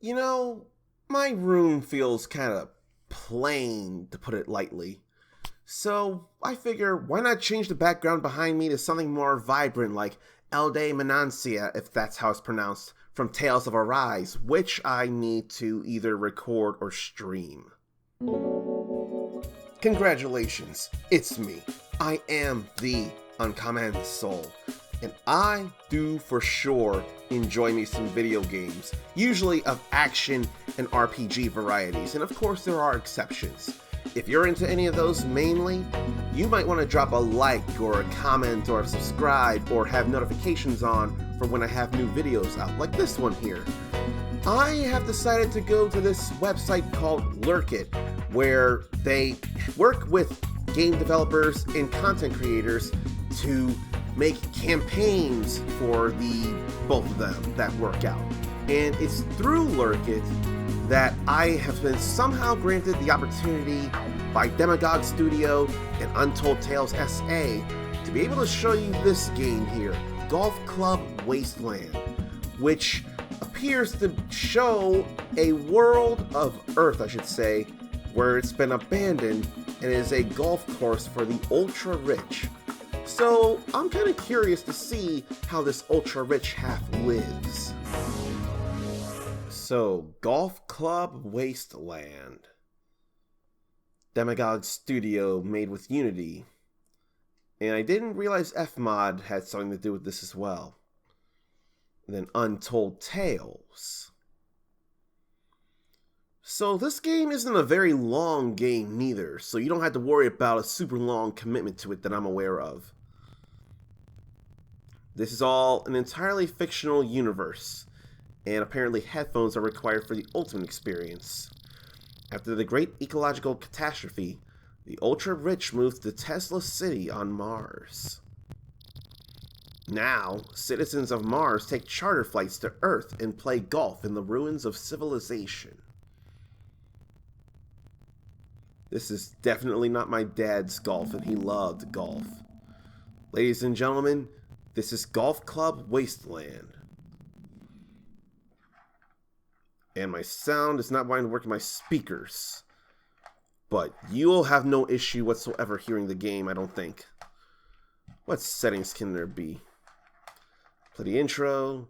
You know, my room feels kind of plain, to put it lightly. So I figure, why not change the background behind me to something more vibrant like Elde Menancia, if that's how it's pronounced, from Tales of Arise, which I need to either record or stream. Congratulations, it's me. I am the Uncommon Soul. And I do for sure enjoy me some video games, usually of action and RPG varieties, and of course there are exceptions. If you're into any of those mainly, you might want to drop a like or a comment or subscribe or have notifications on for when I have new videos out, like this one here. I have decided to go to this website called LURKIT, where they work with game developers and content creators to make campaigns for both of them that work out. And it's through LURKIT that I have been somehow granted the opportunity by DEMAGOG Studio and Untold Tales SA to be able to show you this game here, Golf Club Wasteland, which appears to show a world of Earth, I should say, where it's been abandoned and is a golf course for the ultra-rich. So I'm kind of curious to see how this ultra-rich half lives. So, Golf Club Wasteland. DEMAGOG Studio made with Unity. And I didn't realize Fmod had something to do with this as well. And then Untold Tales. So this game isn't a very long game neither, so you don't have to worry about a super long commitment to it that I'm aware of. This is all an entirely fictional universe, and apparently headphones are required for the ultimate experience. After the great ecological catastrophe, the ultra-rich moved to Tesla City on Mars. Now, citizens of Mars take charter flights to Earth and play golf in the ruins of civilization. This is definitely not my dad's golf, and he loved golf. Ladies and gentlemen, this is Golf Club Wasteland. And my sound is not wanting to work in my speakers. But you'll have no issue whatsoever hearing the game, I don't think. What settings can there be? Play the intro.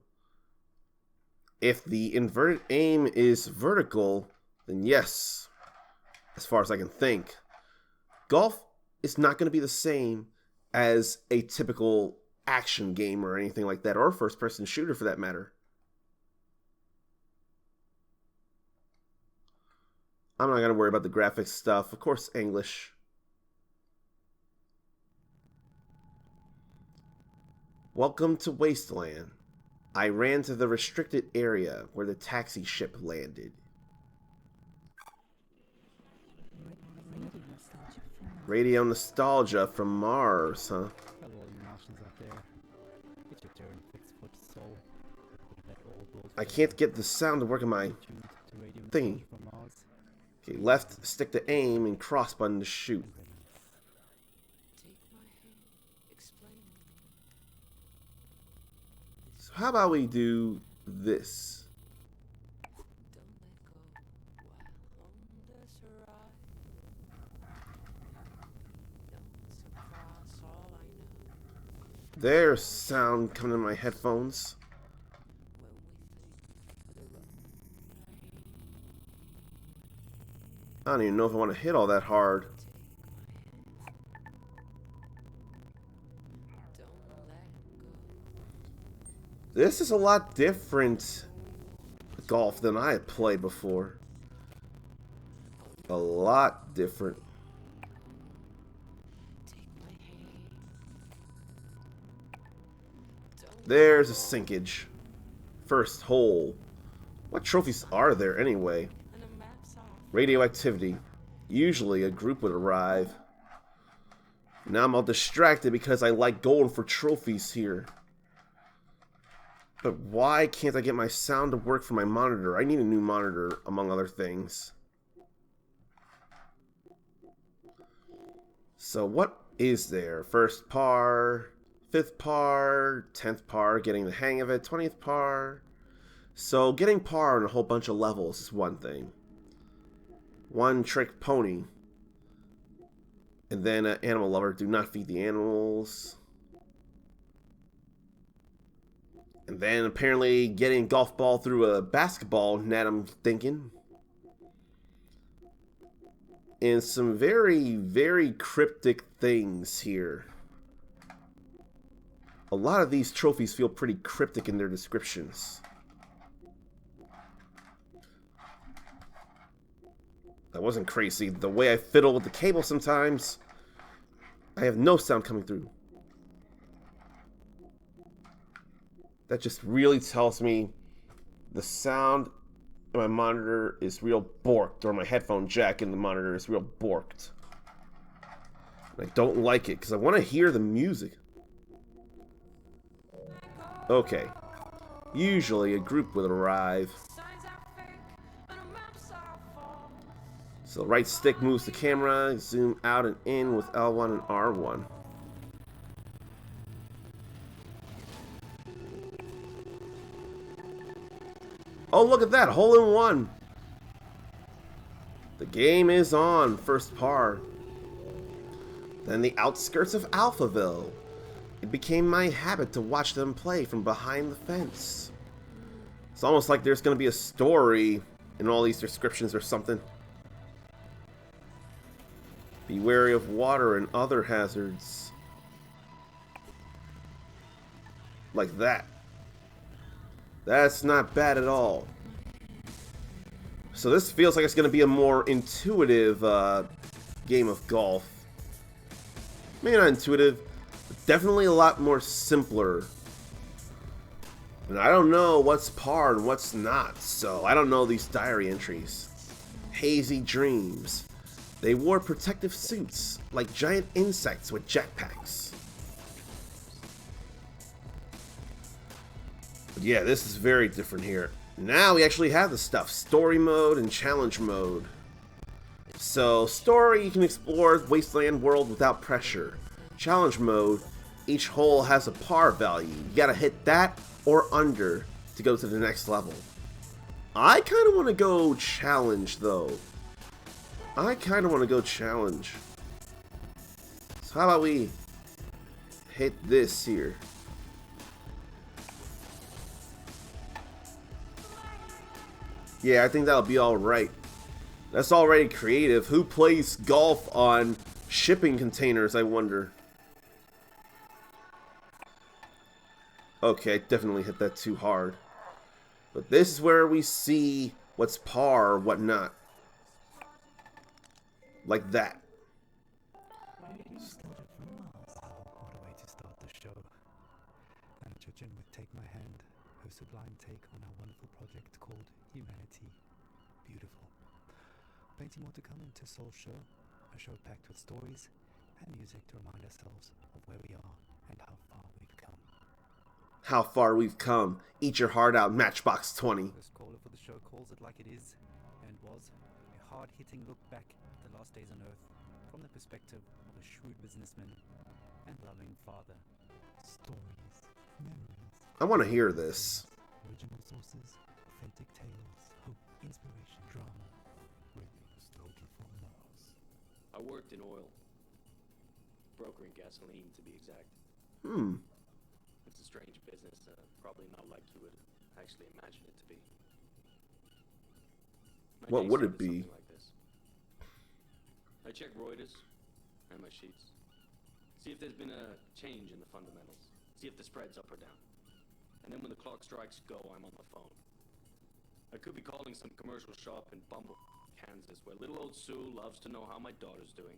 If the inverted aim is vertical, then yes, as far as I can think. Golf is not going to be the same as a typical action game or anything like that, or a first-person shooter for that matter. I'm not going to worry about the graphics stuff. Of course, English. Welcome to Wasteland. I ran to the restricted area where the taxi ship landed. Radio nostalgia from Mars, huh? Hello, you Martians out there. It's your turn, 6-foot soul. That old world I can't get the sound to work in my tuned to radio thingy. from Mars. Okay, left stick to aim and cross button to shoot. Take my hand, explain. So how about we do this? Don't let go while on this ride. Don't surprise all I know. There's sound coming in my headphones. When we think I don't even know if I want to hit all that hard. take my hand. Don't let go. This is a lot different golf than I had played before. A lot different. Take my hand. Don't There's a sinkage. First hole. What trophies are there anyway? and the map's off. Radioactivity. Usually a group would arrive. Now I'm all distracted because I like going for trophies here. But why can't I get my sound to work for my monitor? I need a new monitor, among other things. So what is there? First par, 5th par, 10th par, getting the hang of it, 20th par, So getting par on a whole bunch of levels is one thing. One trick pony. And then animal lover, do not feed the animals. And then apparently getting a golf ball through a basketball net, I'm thinking. And some very, very cryptic things here. A lot of these trophies feel pretty cryptic in their descriptions. That wasn't crazy. The way I fiddle with the cable sometimes, I have no sound coming through. That just really tells me the sound in my monitor is real borked, or my headphone jack in the monitor is real borked. And I don't like it because I want to hear the music. Okay. Usually a group will arrive. So the right stick moves the camera, zoom out and in with L1 and R1. Oh, look at that, hole in one. The game is on, first par. Then the outskirts of Alphaville. It became my habit to watch them play from behind the fence. It's almost like there's going to be a story in all these descriptions or something. Be wary of water and other hazards. Like that. That's not bad at all. So this feels like it's going to be a more intuitive game of golf. Maybe not intuitive, but definitely a lot more simpler. And I don't know what's par and what's not, so I don't know these diary entries. Hazy dreams. They wore protective suits, like giant insects with jetpacks. But yeah, this is very different here. Now we actually have the stuff. Story mode and challenge mode. So, story, you can explore Wasteland world without pressure. Challenge mode, each hole has a par value. You gotta hit that or under to go to the next level. I kind of want to go challenge though. So how about we hit this here? Yeah, I think that'll be alright. That's already creative. Who plays golf on shipping containers, I wonder? Okay, I definitely hit that too hard. But this is where we see what's par, what not. Like that. Started from Mars. What a way to start the show. And Jojin would take my hand, her sublime take on our wonderful project called Humanity. Beautiful. Plenty more to come into Soul Show, a show packed with stories and music to remind ourselves of where we are and how far we've come. How far we've come. Eat your heart out, Matchbox 20. First caller for the show calls it like it is, and was a hard-hitting look back at the last days on Earth from the perspective of a shrewd businessman and loving father. Stories, memories, I want to hear this. original sources, authentic tales, hope, inspiration, drama, with nostalgia from Mars. I worked in oil, brokering gasoline to be exact. It's a strange business, probably not like you would actually imagine it to be. My What day would it started be? something like this. I check Reuters and my sheets, see if there's been a change in the fundamentals, see if the spread's up or down. And then when the clock strikes go, I'm on the phone. I could be calling some commercial shop in Bumble, Kansas, where little old Sue loves to know how my daughter's doing.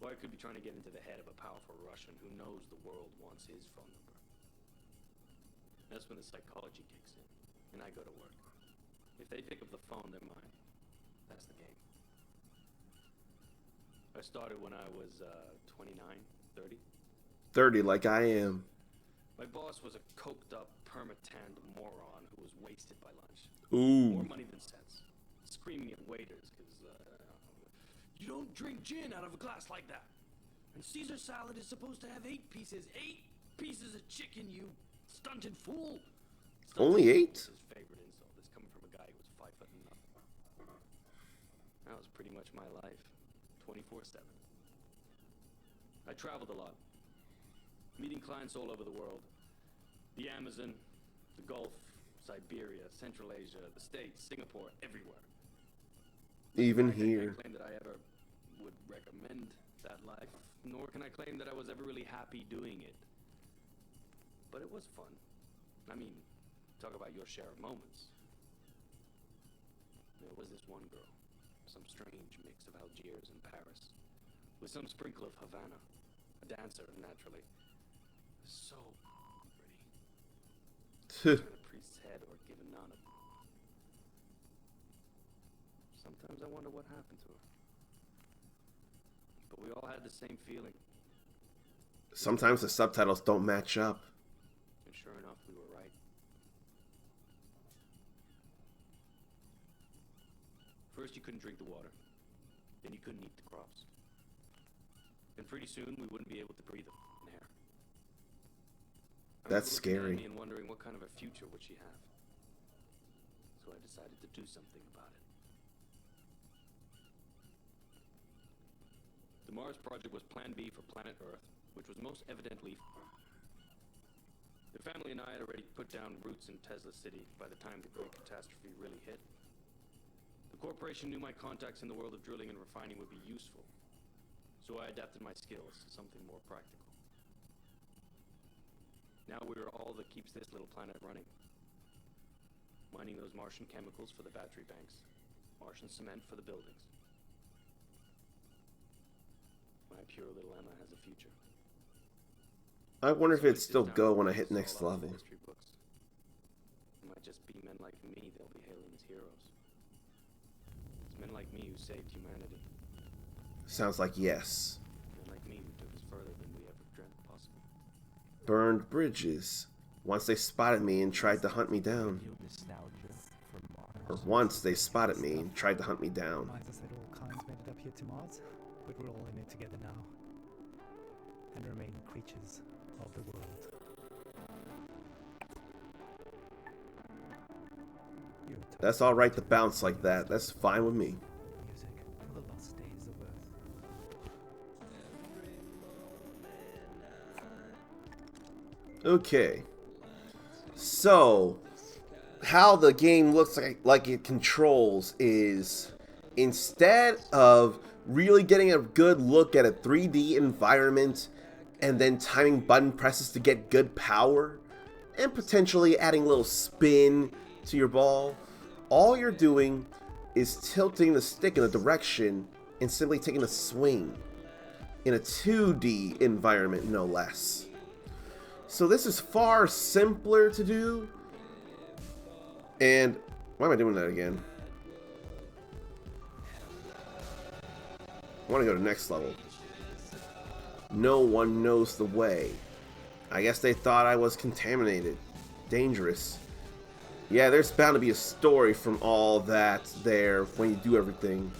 Or I could be trying to get into the head of a powerful Russian who knows the world wants his phone number. That's when the psychology kicks in, and I go to work. If they pick up the phone, they're mine. That's the game. I started when I was 29, 30. 30 like I am. My boss was a coked-up, permatanned moron who was wasted by lunch. Ooh. More money than sense. Screaming at waiters because, you don't drink gin out of a glass like that. And Caesar salad is supposed to have 8 pieces. 8 pieces of chicken, you stunted fool. Only 8? His favorite insult is coming from a guy who was 5 foot and nothing. That was pretty much my life, 24/7. I traveled a lot, meeting clients all over the world. The Amazon, the Gulf, Siberia, Central Asia, the States, Singapore, everywhere. Even I here. can't claim that I ever would recommend that life, nor can I claim that I was ever really happy doing it. But it was fun. I mean, talk about your share of moments. There was this one girl, some strange mix of Algiers and Paris, with some sprinkle of Havana, a dancer, naturally. So pretty. Turn a priest's head or give a nun a... Sometimes I wonder what happened to her. But we all had the same feeling. Sometimes the subtitles don't match up. And sure enough, we were right. First, you couldn't drink the water. Then you couldn't eat the crops. And pretty soon, we wouldn't be able to breathe in air. That's scary. And wondering what kind of a future would she have. So I decided to do something about it. The Mars project was Plan B for planet Earth, which was most evidently... The family and I had already put down roots in Tesla City by the time the great catastrophe really hit. The corporation knew my contacts in the world of drilling and refining would be useful, so I adapted my skills to something more practical. Now we're all that keeps this little planet running. Mining those Martian chemicals for the battery banks, Martian cement for the buildings. My pure little Emma has a future. I wonder if it'd still go when I hit next level. History books. It might just be men like me they'll be hailing as heroes. It's men like me who saved humanity. Sounds like yes. Men like me who took us further than we ever dreamt possible. Burned bridges. Once they spotted me and tried to hunt me down. Or once they spotted me and tried to hunt me down. Reminds us that all kinds made it up here to Mars, but we're all in it together now. And remain creatures of the world. That's alright to bounce like that. That's fine with me. Music for the lost days of Earth. Okay. So, how the game looks like it controls is, instead of really getting a good look at a 3D environment and then timing button presses to get good power and potentially adding a little spin to your ball, all you're doing is tilting the stick in a direction and simply taking a swing in a 2D environment, no less. So this is far simpler to do. And why am I doing that again? I want to go to next level. No one knows the way. I guess they thought I was contaminated. Dangerous. Yeah, there's bound to be a story from all that there when you do everything.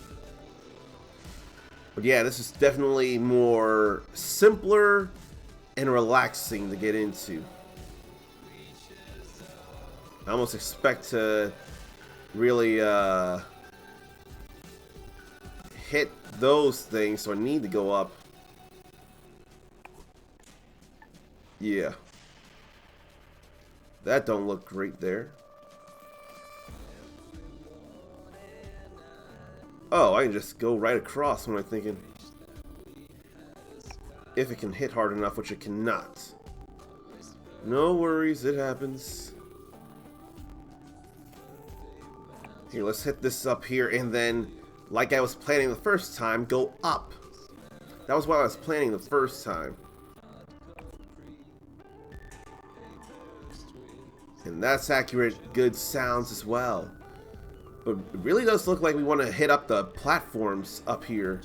But yeah, this is definitely more simpler and relaxing to get into. I almost expect to really hit those things, so I need to go up. Yeah. That don't look great there. Oh, I can just go right across. What am I thinking? If it can hit hard enough, which it cannot. No worries, it happens. Here, let's hit this up here, and then, like I was planning the first time, go up. That was what I was planning the first time. And that's accurate, good sounds as well. But it really does look like we want to hit up the platforms up here.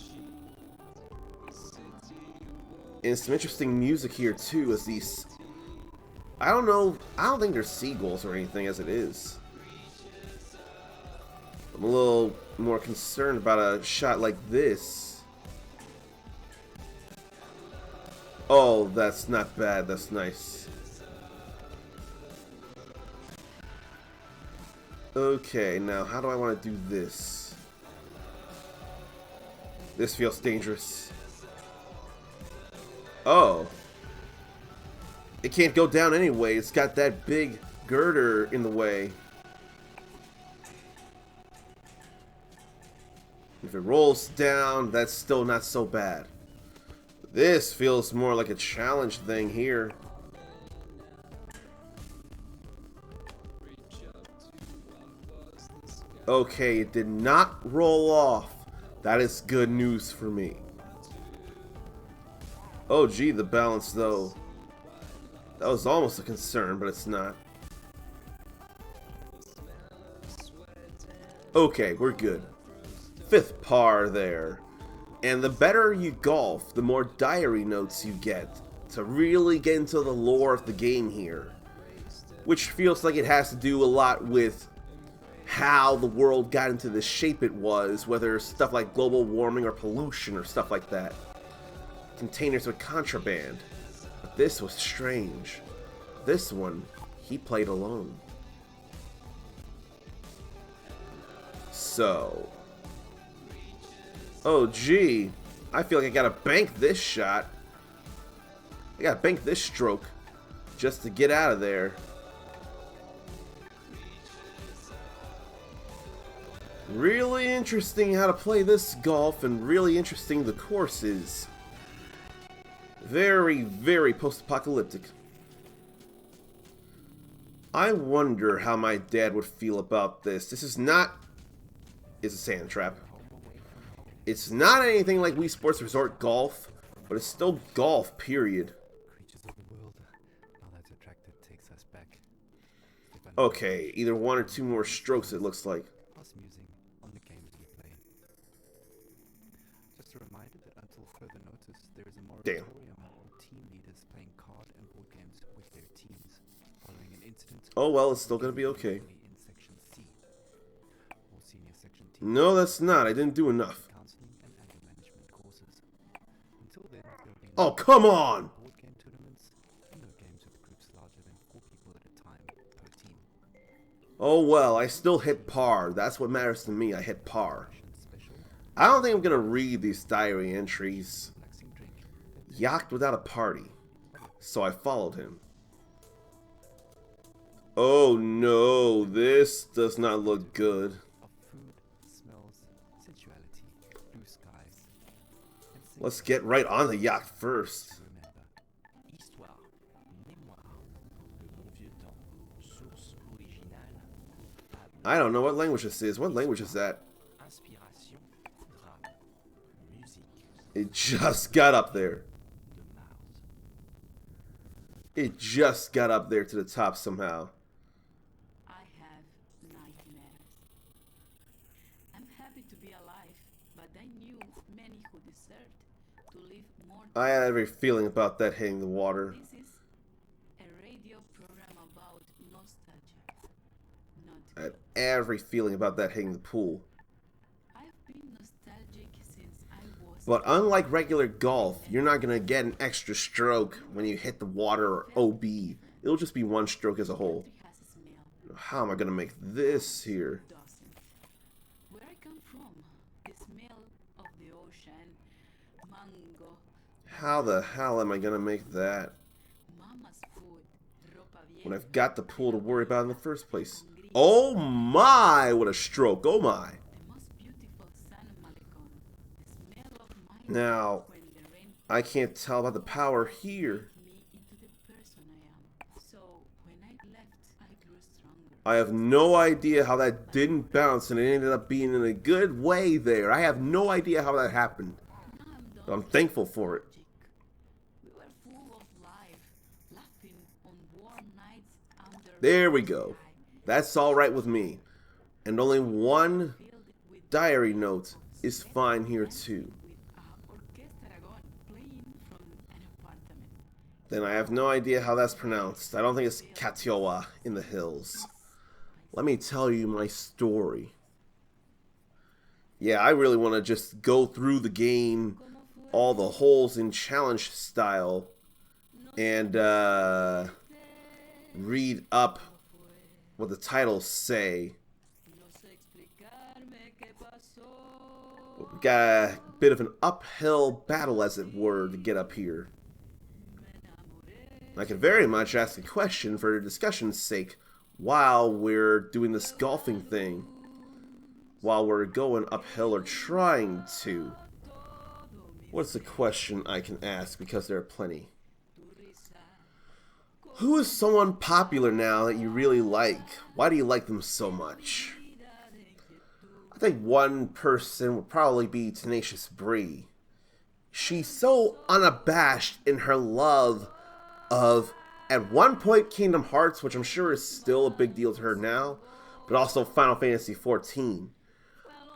And some interesting music here too, as these... I don't know, I don't think they're seagulls or anything as it is. I'm a little more concerned about a shot like this. Oh, that's not bad, that's nice. Okay, now how do I want to do this? This feels dangerous. Oh. It can't go down anyway. It's got that big girder in the way. If it rolls down, that's still not so bad. This feels more like a challenge thing here. Okay, it did not roll off. That is good news for me. Oh gee, the balance though. That was almost a concern, but it's not. Okay, we're good. 5th par there. And the better you golf, the more diary notes you get to really get into the lore of the game here. Which feels like it has to do a lot with how the world got into the shape it was, whether stuff like global warming or pollution or stuff like that. Containers with contraband. But this was strange. This one, he played alone. So. Oh gee. I feel like I gotta bank this shot. I gotta bank this stroke just to get out of there. Really interesting how to play this golf, and really interesting the course is. Very, very post-apocalyptic. I wonder how my dad would feel about this. This is not... It's a sand trap. It's not anything like Wii Sports Resort Golf, but it's still golf, period. Creatures of the world. Now that attractive takes us back. Okay, either 1 or 2 more strokes it looks like. Plus musing on the games we play. Just a reminder that until further notice, there is a moratorium on team leaders playing card and board games with their teams following an incident. Oh well, it's still gonna be okay. In section C. All senior section teams. No, that's not. I didn't do enough. Counseling and anger management courses. Until then, there will be Oh, come on! board game tournaments and no games with groups larger than 4 people at a time per team. Oh well, I still hit par. That's what matters to me. I hit par. Special I don't think I'm gonna read these diary entries. relaxing drink. Yacht without a party. So I followed him. Oh no, this does not look good. Of food, smells, sensuality, blue skies, and Let's get right on the yacht first. remember. Histoire, mémoire, le bon vieux temps, source originale, fable, I don't know what language this is. What language is that? inspiration, drame, musique, It just got up there. de Mars. It just got up there to the top somehow. I have nightmares. I'm happy to be alive, but I knew many who deserved to live more. I had every feeling about that hitting the water. This is a radio program about nostalgia. Not I had every feeling about that hitting the pool. I've been nostalgic since I was. But unlike regular golf, you're not going to get an extra stroke when you hit the water or OB. It'll just be 1 stroke as a whole. Country has a smell. How am I going to make this here? Doesn't. Where I come from, the smell of the ocean, mango, How the hell am I going to make that mama's food, ropa when vieja, I've got the pool to worry about in the first place? Oh my, what a stroke. Oh my. the most beautiful San Malecon, the smell of my Now, when the rain I can't tell about the power here. me into the person I am. So when I left, I grew stronger. I have no idea how that didn't bounce and it ended up being in a good way there. I have no idea how that happened. Now I'm done But I'm thankful for it. magic. We were full of life, laughing on warm nights under There we the go. sky, That's alright with me. And only 1 filled with diary note is fine here too. with orchestra playing from an apartment. Then I have no idea how that's pronounced. I don't think it's Katiowa in the hills. Let me tell you my story. Yeah, I really want to just go through the game, all the holes in challenge style, and read up what the titles say. We got a bit of an uphill battle, as it were, to get up here. I could very much ask a question for discussion's sake while we're doing this golfing thing. While we're going uphill or trying to. What's the question I can ask? Because there are plenty. Who is someone popular now that you really like? Why do you like them so much? I think one person would probably be Tenacious Bree. She's so unabashed in her love of, at one point, Kingdom Hearts, which I'm sure is still a big deal to her now, but also Final Fantasy XIV.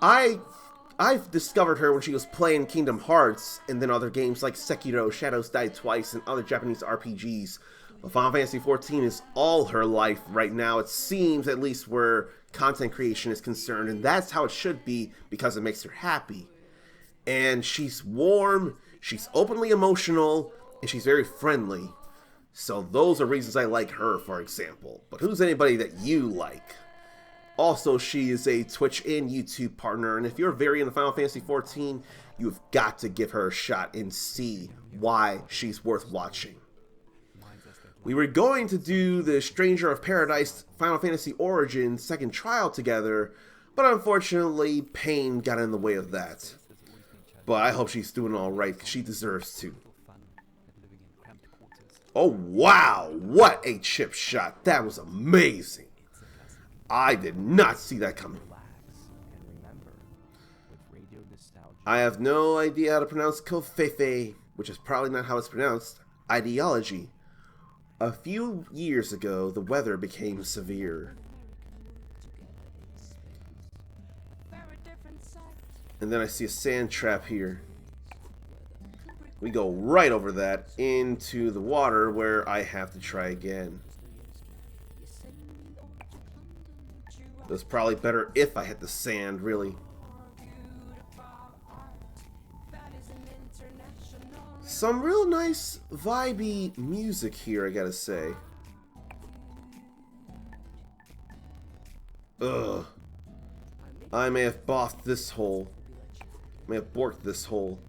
I've discovered her when she was playing Kingdom Hearts and then other games like Sekiro, Shadows Die Twice, and other Japanese RPGs. But Final Fantasy XIV is all her life right now, it seems, at least where content creation is concerned, and that's how it should be because it makes her happy. And she's warm, she's openly emotional, and she's very friendly. So those are reasons I like her, for example. But who's anybody that you like? Also, she is a Twitch and YouTube partner, and if you're very into Final Fantasy XIV, you've got to give her a shot and see why she's worth watching. We were going to do the Stranger of Paradise Final Fantasy Origins second trial together, but unfortunately, pain got in the way of that. But I hope she's doing alright, because she deserves to. Oh wow, what a chip shot. That was amazing. I did not see that coming. I have no idea how to pronounce Kofefe, which is probably not how it's pronounced, ideology. A few years ago, the weather became severe. And then I see a sand trap here. We go right over that into the water where I have to try again. It was probably better if I hit the sand, really. Some real nice, vibey music here, I gotta say. Ugh. I may have boffed this hole. May have borked this hole.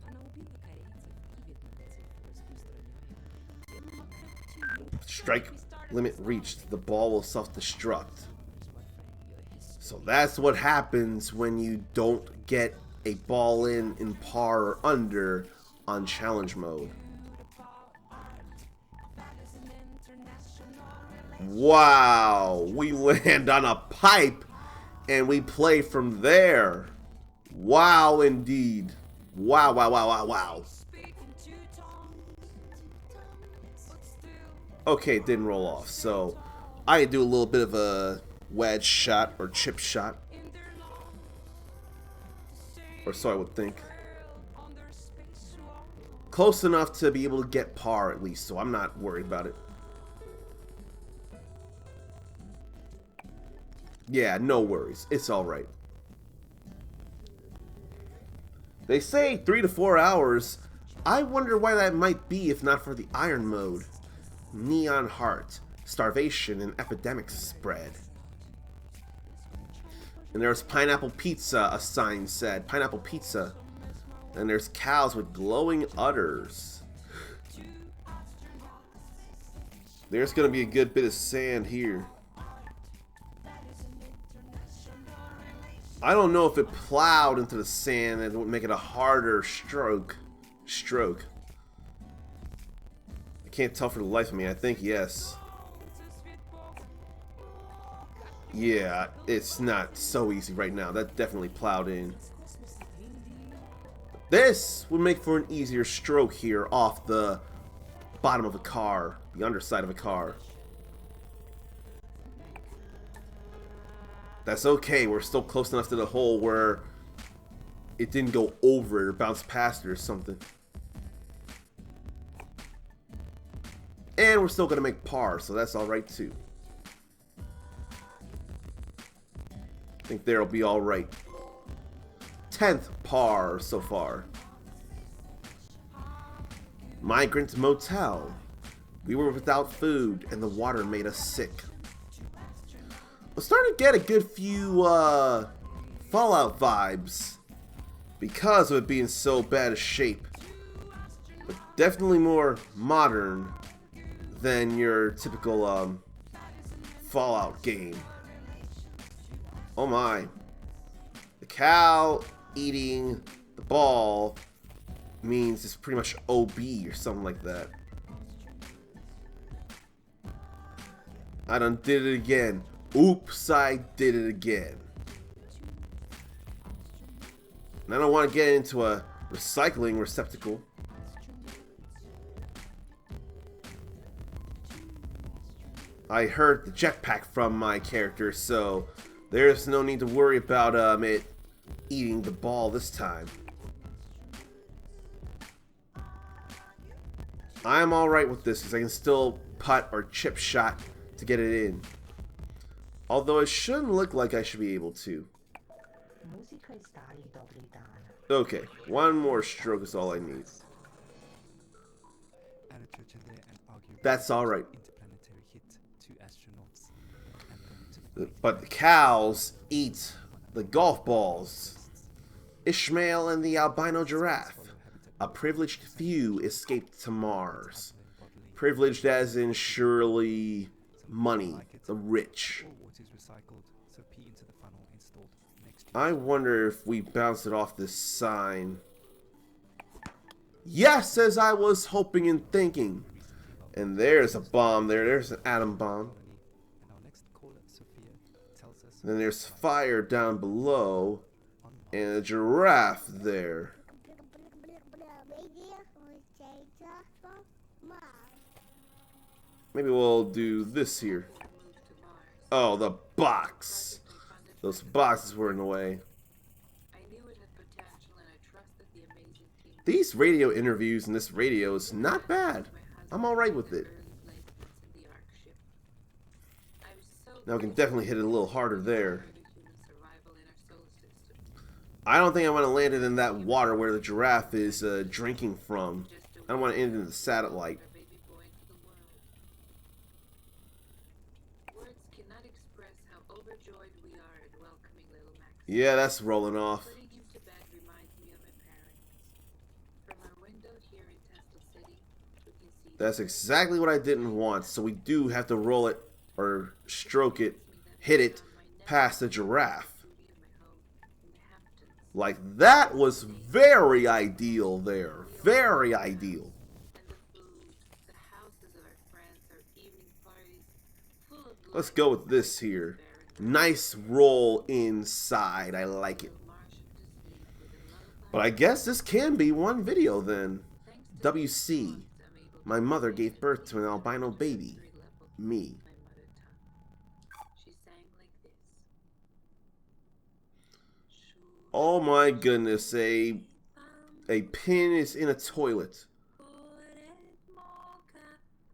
Strike limit reached. The ball will self-destruct. So that's what happens when you don't get a ball in par or under on challenge mode. Wow, we land on a pipe and we play from there. Wow, indeed. Wow, wow, wow, wow, wow. Okay, it didn't roll off, so I do a little bit of a wedge shot or chip shot. Or so I would think. Close enough to be able to get par at least, so I'm not worried about it. Yeah, no worries. It's alright. They say 3 to 4 hours. I wonder why that might be if not for the iron mode. Neon heart. Starvation and epidemics spread. And there's pineapple pizza, a sign said. Pineapple pizza. And there's cows with glowing udders. There's gonna be a good bit of sand here. I don't know if it plowed into the sand and it would make it a harder stroke. I can't tell for the life of me. I think yes. Yeah, it's not so easy right now. That definitely plowed in. This would make for an easier stroke here off the bottom of a car, the underside of a car. That's okay, we're still close enough to the hole where it didn't go over it or bounce past it or something. And we're still gonna make par, so that's alright too. I think there'll be alright. 10th par so far. Migrant motel. We were without food and the water made us sick. I'm starting to get a good few Fallout vibes because of it being so bad a shape. But definitely more modern than your typical Fallout game. Oh my. The cow eating the ball means it's pretty much OB or something like that. I done did it again. Oops, I did it again. And I don't want to get into a recycling receptacle. I heard the jetpack from my character, so there's no need to worry about it eating the ball this time. I'm alright with this because I can still putt or chip shot to get it in. Although it shouldn't look like I should be able to. Okay, one more stroke is all I need. That's alright. But the cows eat the golf balls. Ishmael and the albino giraffe. A privileged few escaped to Mars. Privileged as in surely money, the rich. I wonder if we bounce it off this sign. Yes, as I was hoping and thinking. And there's a bomb there. There's an atom bomb. Then there's fire down below. And a giraffe there. Maybe we'll do this here. Oh, the box. Those boxes were in the way. These radio interviews in this radio is not bad. I'm alright with it. Now we can definitely hit it a little harder there. I don't think I want to land it in that water where the giraffe is drinking from. I don't want to end it in the satellite. Yeah, that's rolling off. That's exactly what I didn't want. So we do have to roll it or stroke it, hit it past the giraffe. Like that was very ideal there. Very ideal. Let's go with this here. Nice roll inside. I like it. But I guess this can be one video then. WC. My mother gave birth to an albino baby. Me. Oh my goodness. A pin is in a toilet.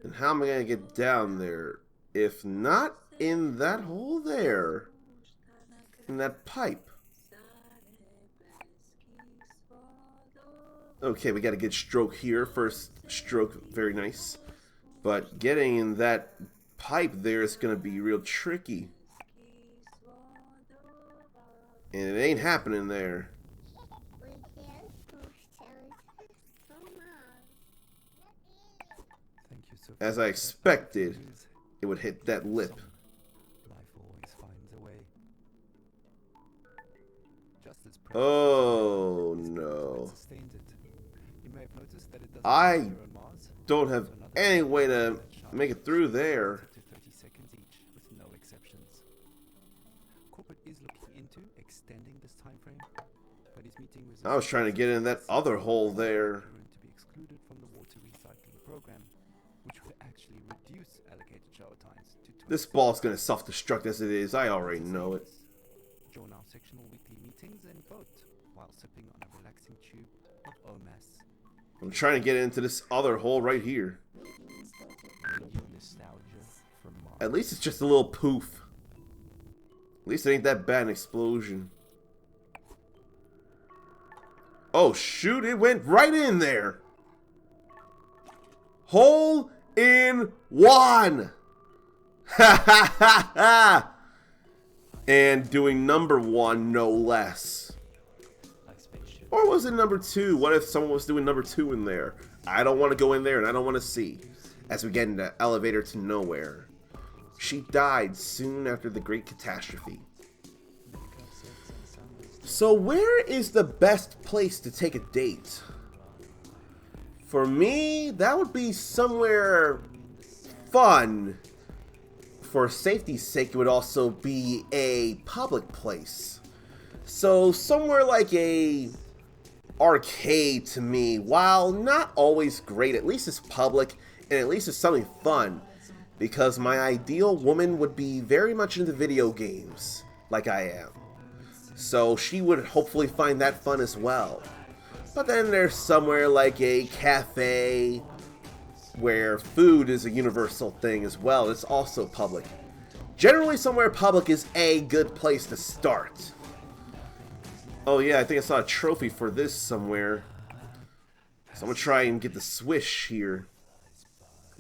And how am I going to get down there? If not in that hole there. In that pipe. Okay, we got a good stroke here. First stroke, very nice. But getting in that pipe there is going to be real tricky. And it ain't happening there. As I expected, it would hit that lip. Oh no. I don't have any way to make it through there. I was trying to get in that other hole there. This ball's gonna self-destruct as it is. I already know it. Join our sectional weekly meetings and vote while sipping on a relaxing tube of OMAS. I'm trying to get into this other hole right here. At least it's just a little poof. At least it ain't that bad an explosion. Oh shoot, it went right in there. Hole in one. Ha ha ha ha. And doing number 1, no less. like spaceship. Or was it number 2? What if someone was doing number 2 in there? I don't want to go in there and I don't want to see. As we get in the elevator to nowhere. She died soon after the Great Catastrophe. So where is the best place to take a date? For me, that would be somewhere fun. For safety's sake, it would also be a public place. So somewhere like a arcade to me, while not always great, at least it's public and at least it's something fun. Because my ideal woman would be very much into video games, like I am. So she would hopefully find that fun as well. But then there's somewhere like a cafe where food is a universal thing as well. It's also public. Generally somewhere public is a good place to start. Oh yeah, I think I saw a trophy for this somewhere. So I'm gonna try and get the swish here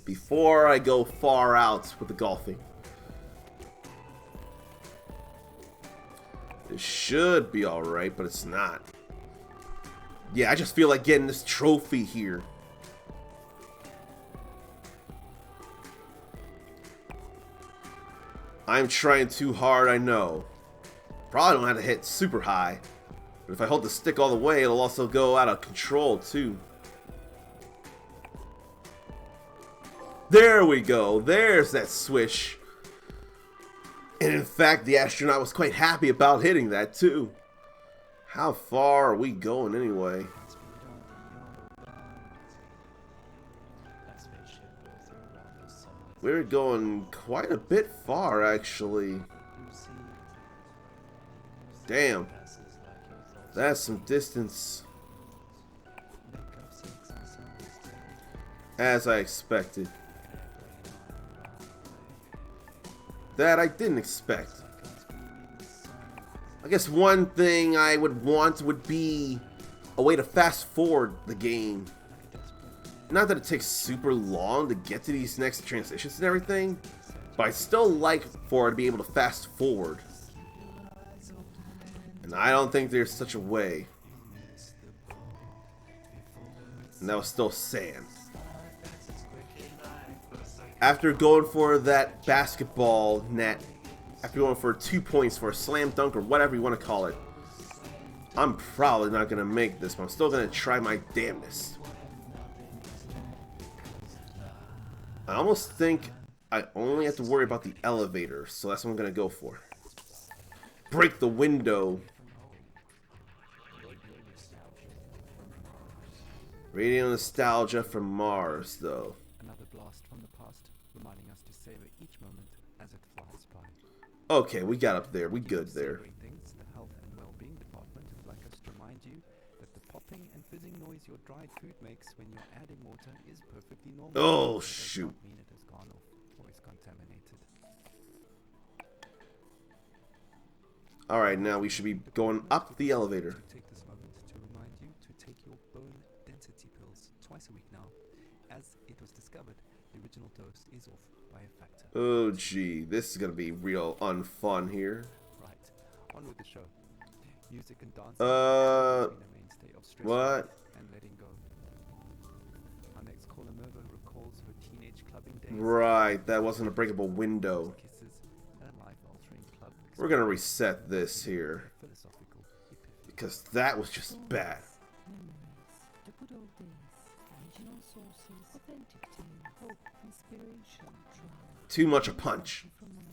before I go far out with the golfing. It should be alright, but it's not. Yeah, I just feel like getting this trophy here. I'm trying too hard, I know. Probably don't have to hit super high. But if I hold the stick all the way, it'll also go out of control too. There we go. There's that swish. And in fact, the astronaut was quite happy about hitting that too. How far are we going anyway? Like spaceship goes around the sun. We're going quite a bit far, actually. You see, Damn, passes like you thought. that's some distance, Make of 6 and some mistake. as I expected. That I didn't expect. I guess one thing I would want would be a way to fast forward the game. Not that it takes super long to get to these next transitions and everything, but I'd still like for it to be able to fast forward. And I don't think there's such a way. And that was still sand. After going for that basketball net, after going for 2 points for a slam dunk or whatever you want to call it, I'm probably not going to make this, but I'm still going to try my damnedest. I almost think I only have to worry about the elevator, so that's what I'm going to go for. Break the window. Radio nostalgia from Mars, though. Another blast from the past, reminding us to savor each moment as it flies by. Okay, we got up there. We good there. Savoring things, the health and well-being department would like us to remind you that the popping and fizzing noise your dried food makes when you're adding water is perfectly normal. Oh, It does shoot. not mean it has gone off or is contaminated. Alright, now we should be going up the elevator. Take this moment to remind you to take your bone density pills twice a week now. As it was discovered, the original dose is off by a factor. Oh, gee. This is going to be real unfun here. Right, on with the show. Music and dance Uh, have been a mainstay of stress what? and letting go. Our next caller Merva recalls her teenage clubbing days. Right, that wasn't a breakable window. Kisses and a life-altering club We're going to reset this here, philosophical epiphany. because that was just bad. The good old days, original sources, authentic tale, hope, inspiration, triumph, Too much a punch. from Mars.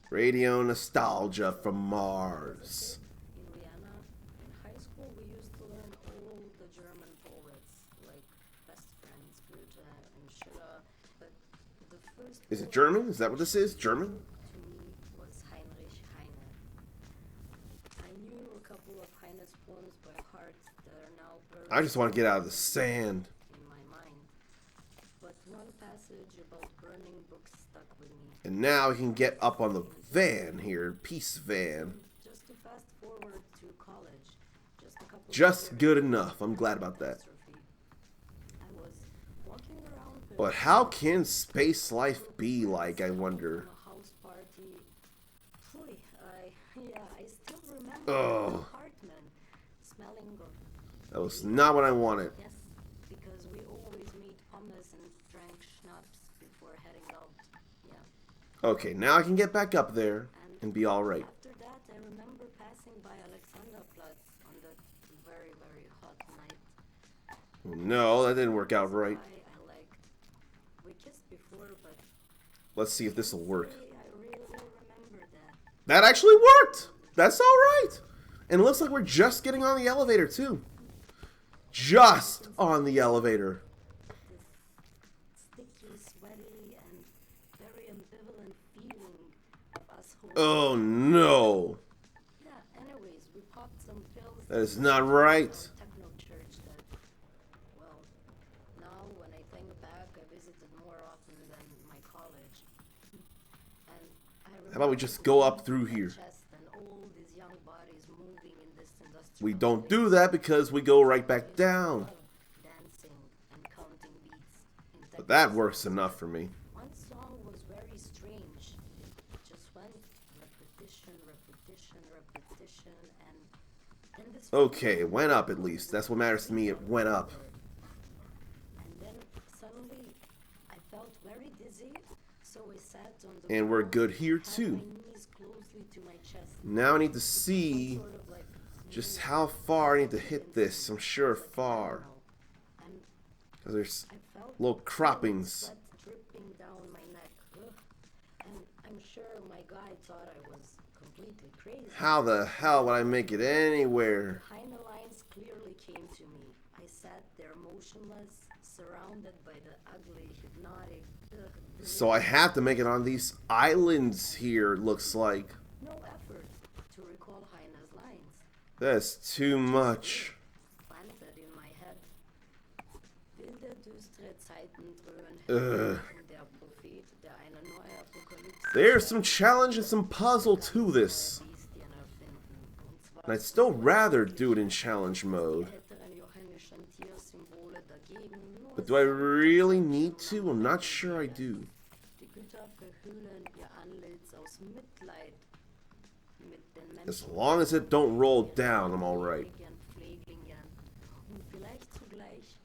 Radio nostalgia from Mars. In Vienna, in high school, we used to learn all the German poets, like Best Friends, Goethe, and Schiller. But the first Is it poet German? Is that what this is? German? to me was Heinrich Heine. I knew a couple of Heine's poems by heart that are now buried I just want to get out of the sand. in my mind. But one passage about burning books stuck with me. And now we can get up on the van here. Peace van. Just to fast forward to college, just a couple of Just years good enough. I'm glad about that. catastrophe. I was walking around But how can space life be like, I wonder? a house party yeah, I still remember the Oh, apartment smelling of. that was not what I wanted. Yes, because we always made hummus and drank schnapps before heading out. Yeah. Okay, now I can get back up there and be alright. After that, I remember passing by Alexanderplatz on that very, very hot night. No, that didn't work out right. I liked. We kissed before, but Let's see if this will work. I really remember that. That actually worked! That's alright! And it looks like we're just getting on the elevator, too. Just on the elevator. This sticky, sweaty, and very ambivalent feeling of us holding. Oh no! Yeah, anyways, we popped some pills. That is not right. Techno church that, well, now when I think back, I visited more often than my college. And I How about we just go up through here? chest and all these young bodies moving in this industrial We don't do that because we go right back down. dancing and counting beats in But that techno. works enough for me. One song was very strange. It just went repetition, repetition, repetition, and then this. Okay, it went up at least. That's what matters to me. It went up. And then suddenly, I felt very dizzy, so I sat on the And we're floor, good here had too. my knees closely to my chest, Now I need to see sort of like just how far I need to hit this. I'm sure far. and Because there's I felt little croppings. sweat dripping down my neck. Ugh. And I'm sure my guy thought I was completely crazy. How the hell would I make it anywhere? Heine lines clearly came to me. I sat there motionless, surrounded by the ugly, hypnotic. So I have to make it on these islands here, it looks like. No effort to recall Heine's lines. That's too much. Planted in my head. Wilde, düstere Zeiten dröhnen Ugh. und der Prophet, der eine neue Apokalypse There's some challenge and some puzzle to this. Bestien erfinden. Und zwar And I'd still rather do it in challenge mode. älteren johannischen Tiersymbole dagegen nur But do I really need to? I'm not sure I do. die Götter verhüllen ihr Antlitz aus Mitleid mit den Menschen. As long as it don't roll down, I'm alright. Pfleglingen und vielleicht zugleich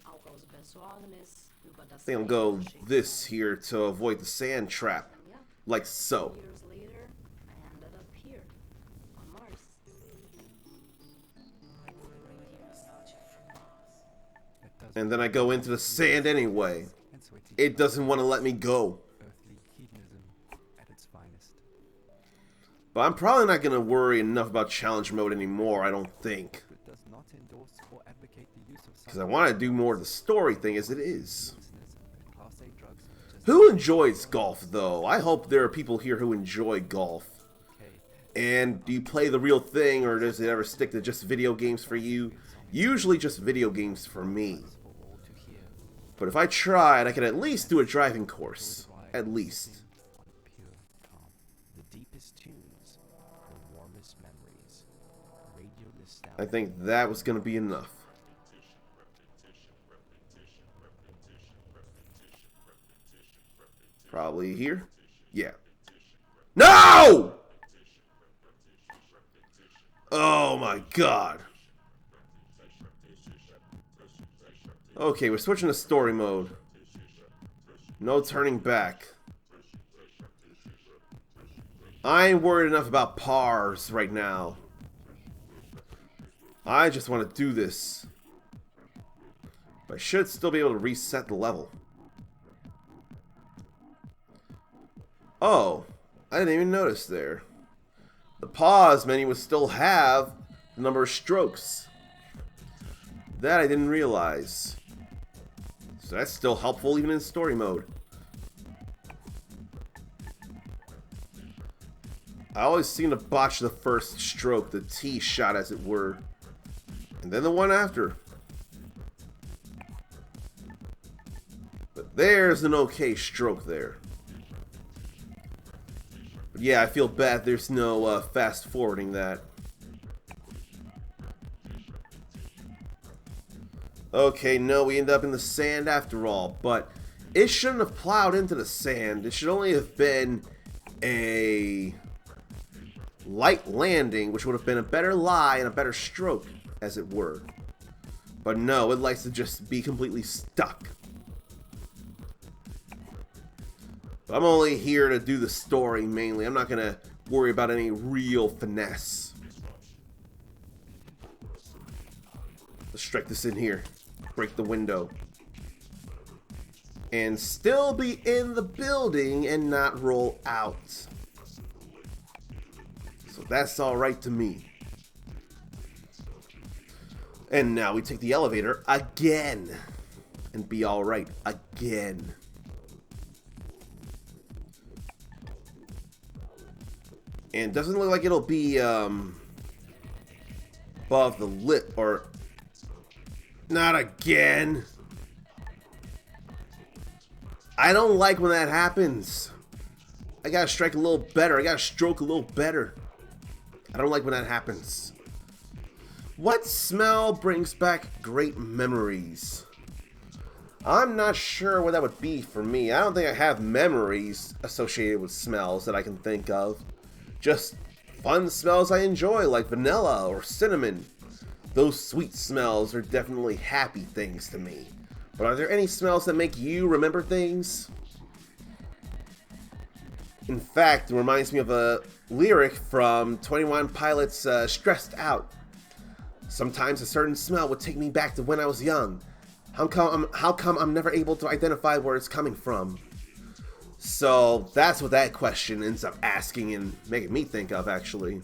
auch aus Besorgnis über das I think I'll go Schicksal. this here to avoid the sand trap. Ja, Like so. years later, I ended up here on Mars. It does And then I go into the sand anyway. and sweaty It doesn't want to let me go. earthly hedonism at its finest. But I'm probably not going to worry enough about challenge mode anymore, I don't think. It does not endorse or advocate the use of Because I want to do more of the story thing as it is. substances and Class A drugs just Who enjoys golf, though? I hope there are people here who enjoy golf. okay. And do you play the real thing, or does it ever stick to just video games for you? Usually just video games for me. For all to hear. But if I tried, I could at least do a driving course. At least. On pure calm. The deepest tunes, the warmest memories. Radio I nostalgia. think that was going to be enough. Probably here? Yeah. No! Oh my god. Okay, we're switching to story mode. No turning back. I ain't worried enough about pars right now. I just want to do this. But I should still be able to reset the level. Oh, I didn't even notice there. The pause menu would still have the number of strokes. That I didn't realize. So that's still helpful even in story mode. I always seem to botch the first stroke, the tee shot as it were. And then the one after. But there's an okay stroke there. But yeah, I feel bad there's no fast forwarding that. Okay, no, we end up in the sand after all. But it shouldn't have plowed into the sand. It should only have been a light landing, which would have been a better lie and a better stroke, as it were. But no, it likes to just be completely stuck. But I'm only here to do the story mainly. I'm not going to worry about any real finesse. Let's strike this in here. Break the window. And still be in the building and not roll out. So that's alright to me. And now we take the elevator again. And be alright again. And it doesn't look like it'll be above the lip, or not again. I don't like when that happens. I gotta strike a little better. I gotta stroke a little better. I don't like when that happens. What smell brings back great memories? I'm not sure what that would be for me. I don't think I have memories associated with smells that I can think of. Just fun smells I enjoy, like vanilla or cinnamon. Those sweet smells are definitely happy things to me. But are there any smells that make you remember things? In fact, it reminds me of a lyric from 21 Pilots' Stressed Out. Sometimes a certain smell would take me back to when I was young. How come I'm never able to identify where it's coming from? So that's what that question ends up asking and making me think of, actually.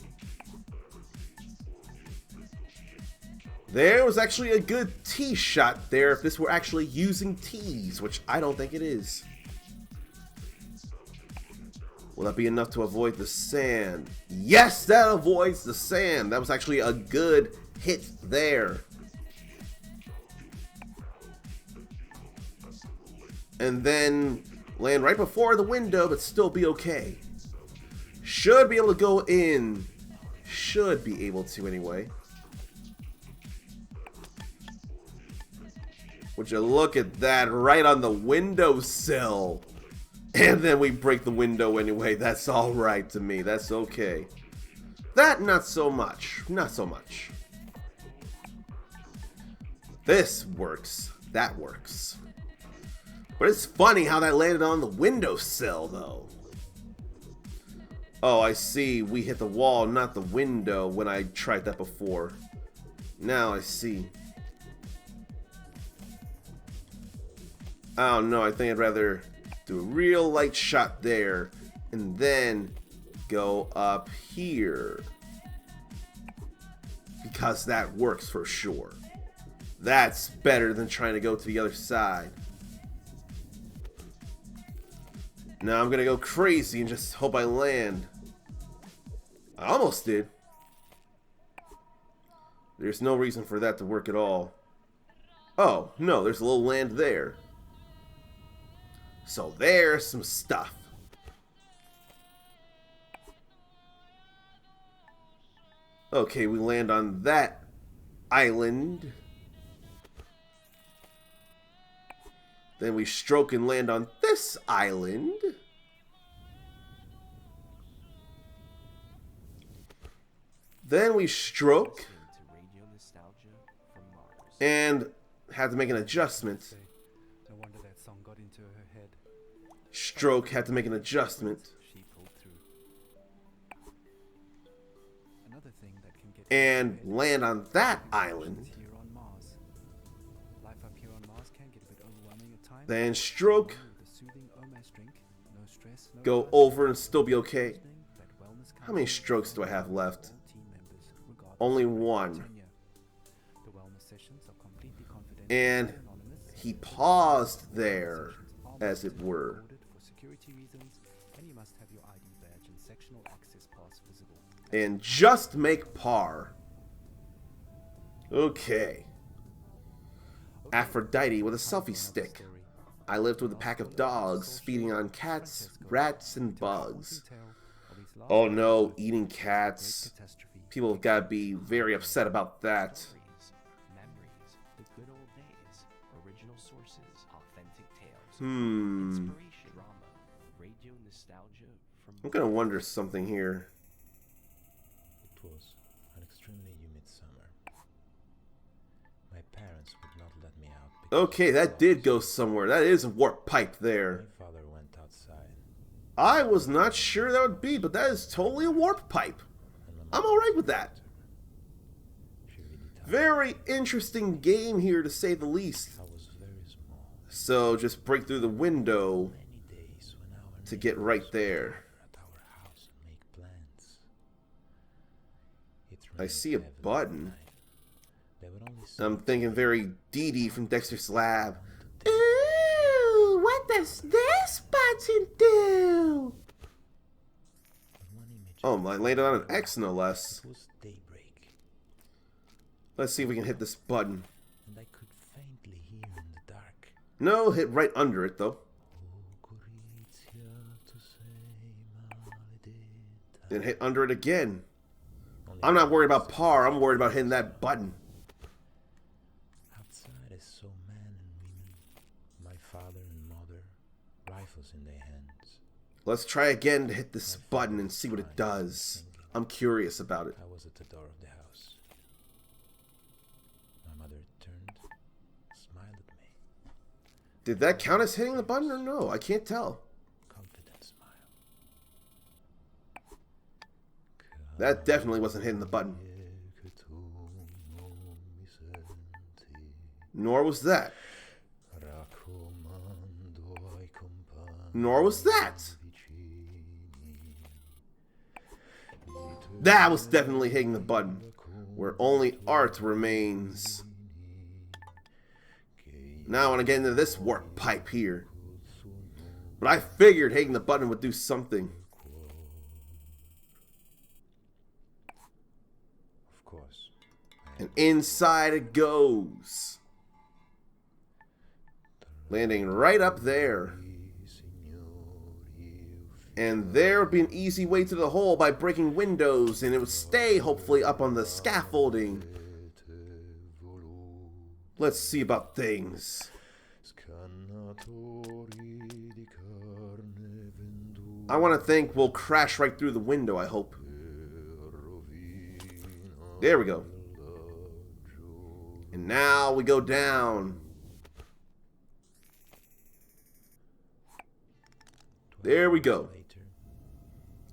There was actually a good tee shot there if this were actually using tees, which I don't think it is. Will that be enough to avoid the sand? Yes, that avoids the sand. That was actually a good hit there. And then land right before the window, but still be okay. Should be able to go in. Should be able to anyway. Would you look at that, right on the windowsill. And then we break the window anyway. That's alright to me. That's okay. That, not so much. Not so much. This works. That works. But it's funny how that landed on the windowsill, though. Oh, I see. We hit the wall, not the window, when I tried that before. Now I see. I don't know. I think I'd rather do a real light shot there and then go up here. Because that works for sure. That's better than trying to go to the other side. Now I'm gonna go crazy and just hope I land. I almost did. There's no reason for that to work at all. Oh, no, there's a little land there. So there's some stuff. Okay, we land on that island. Then we stroke and land on this island. Then we stroke and had to make an adjustment. No wonder that song got into her head. Stroke, had to make an adjustment. She pulled through. Another thing that can get And land on that island. here on Mars. Life up here on Mars can get a bit overwhelming at times. Then stroke, With a soothing Omas drink, no stress, no go fuss, over and still be okay. that wellness How many comes strokes do I have left? all team members, regardless Only of their one. tenure. The wellness sessions are completely confidential And anonymous. he paused there, as it were. Recorded for security reasons, and you must have your ID badge and sectional access pass visible. And just make par. Okay. Aphrodite with a selfie stick. I lived with a pack of dogs, feeding on cats, rats, and bugs. Oh no, eating cats. People have got to be very upset about that. Memories, the good old days, original sources, authentic tales, inspiration, drama, radio nostalgia from I'm gonna wonder something here. was an extremely humid summer. My parents would not let me out. Okay, that did go somewhere. That is a warp pipe there. My father went outside. I was not sure that would be, but that is totally a warp pipe. I'm alright with that. Very interesting game here, to say the least. I was very small. So just break through the window to get right there. At our house and make plans. It I rained see a heavily button. that night. There were only I'm some thinking very Dee Dee from Dexter's Lab. Ooh, what does this button do? one image. Oh, I landed on an X no less. It was daybreak, Let's see if we can hit this button. and I could faintly hear in the dark. No, hit right under it though. Then hit under it again. I'm not worried about par, I'm worried about hitting that button. Outside I saw men and women, my father and mother, rifles in their hands. Let's try again to hit this button and see what it does. I'm curious about it. I was at the door of the house. My mother turned, smiled at me. Did that count as hitting the button or no? I can't tell. Confident smile. That definitely wasn't hitting the button. Nor was that. Nor was that. That was definitely hitting the button. Where only art remains. Now I want to get into this warp pipe here. But I figured hitting the button would do something. Of course. And inside it goes. Landing right up there. And there would be an easy way to the hole by breaking windows, and it would stay, hopefully, up on the scaffolding. Let's see about things. I want to think we'll crash right through the window, I hope. There we go. And now we go down. There we go.